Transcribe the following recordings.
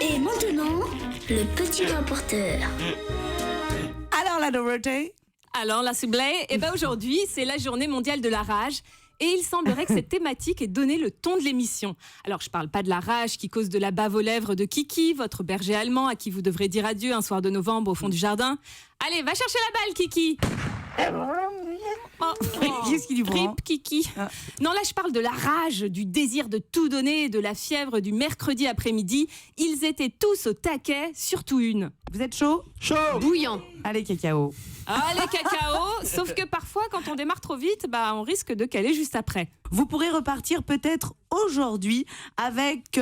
Et maintenant, le petit reporter. Alors la Dorothée? Alors la Soublé, aujourd'hui c'est la journée mondiale de la rage. Et il semblerait que cette thématique ait donné le ton de l'émission. Alors, je parle pas de la rage qui cause de la bave aux lèvres de Kiki, votre berger allemand à qui vous devrez dire adieu un soir de novembre au fond du jardin. Allez, va chercher la balle, Kiki. Qu'est-ce qu'il lui prend? Rip, Kiki. Non, là, je parle de la rage, du désir de tout donner, de la fièvre du mercredi après-midi. Ils étaient tous au taquet, surtout une. Vous êtes chaud? Chaud! Bouillant. Allez, cacao. Allez, cacao. Sauf que parfois, quand on démarre trop vite, on risque de caler juste après. Vous pourrez repartir peut-être aujourd'hui avec...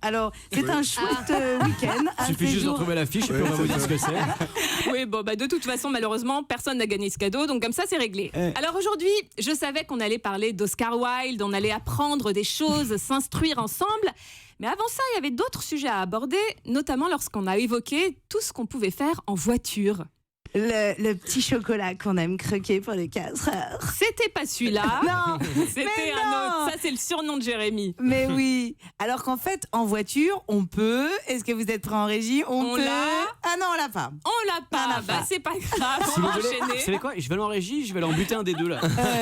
alors, c'est un chouette week-end. Il suffit juste de retrouver l'affiche et puis on va vous dire ce que c'est. Oui, de toute façon, malheureusement, personne n'a gagné ce cadeau, donc comme ça, c'est réglé. Alors aujourd'hui, je savais qu'on allait parler d'Oscar Wilde, on allait apprendre des choses, s'instruire ensemble. Mais avant ça, il y avait d'autres sujets à aborder, notamment lorsqu'on a évoqué tout ce qu'on pouvait faire en voiture. Le petit chocolat qu'on aime croquer pour les 4 heures. C'était pas celui-là. Non, c'était mais un non. autre. Ça, c'est le surnom de Jérémy. Mais oui. Alors qu'en fait, en voiture, on peut... Est-ce que vous êtes prêts en régie? On peut... l'a. Ah non, on l'a pas. On l'a pas. On l'a pas. C'est pas grave. Si On vous va voulez, enchaîner. vous savez quoi? Je vais aller en régie, je vais aller en buter un des deux là.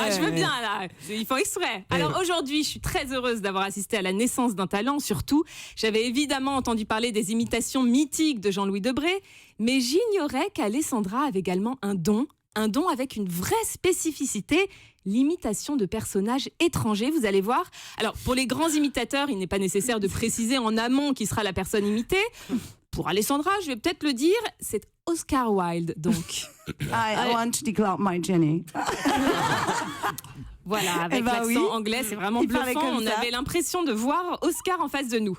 Je veux bien là, ils font exprès. Alors aujourd'hui, je suis très heureuse d'avoir assisté à la naissance d'un talent, surtout. J'avais évidemment entendu parler des imitations mythiques de Jean-Louis Debré, mais j'ignorais qu'Alessandra avait également un don avec une vraie spécificité, l'imitation de personnages étrangers, vous allez voir. Alors pour les grands imitateurs, il n'est pas nécessaire de préciser en amont qui sera la personne imitée. Pour Alessandra, je vais peut-être le dire, c'est Oscar Wilde, donc. I want to declare my Jenny. Voilà, avec l'accent anglais, c'est vraiment Il parlait bluffant. comme On ça. avait l'impression de voir Oscar en face de nous.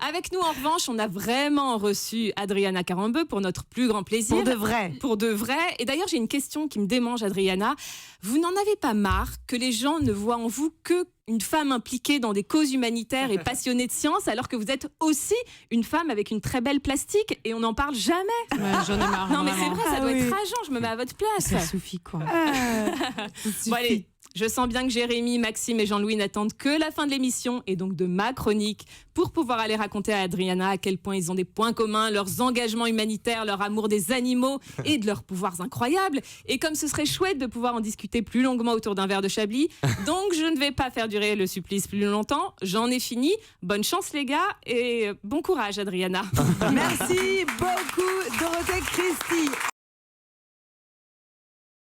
Avec nous, en revanche, on a vraiment reçu Adriana Carambeu pour notre plus grand plaisir. Pour de vrai. Pour de vrai. Et d'ailleurs, j'ai une question qui me démange, Adriana. Vous n'en avez pas marre que les gens ne voient en vous que une femme impliquée dans des causes humanitaires et passionnée de science, alors que vous êtes aussi une femme avec une très belle plastique et on n'en parle jamais. J'en ai marre. Non, mais c'est vrai, ça doit oui. être rageant. Je me mets à votre place. Ça suffit quoi. Bon, allez, je sens bien que Jérémy, Maxime et Jean-Louis n'attendent que la fin de l'émission et donc de ma chronique pour pouvoir aller raconter à Adriana à quel point ils ont des points communs, leurs engagements humanitaires, leur amour des animaux et de leurs pouvoirs incroyables. Et comme ce serait chouette de pouvoir en discuter plus longuement autour d'un verre de Chablis, donc je ne vais pas faire durer le supplice plus longtemps. J'en ai fini. Bonne chance les gars et bon courage Adriana. Merci beaucoup, Dorothée Christie.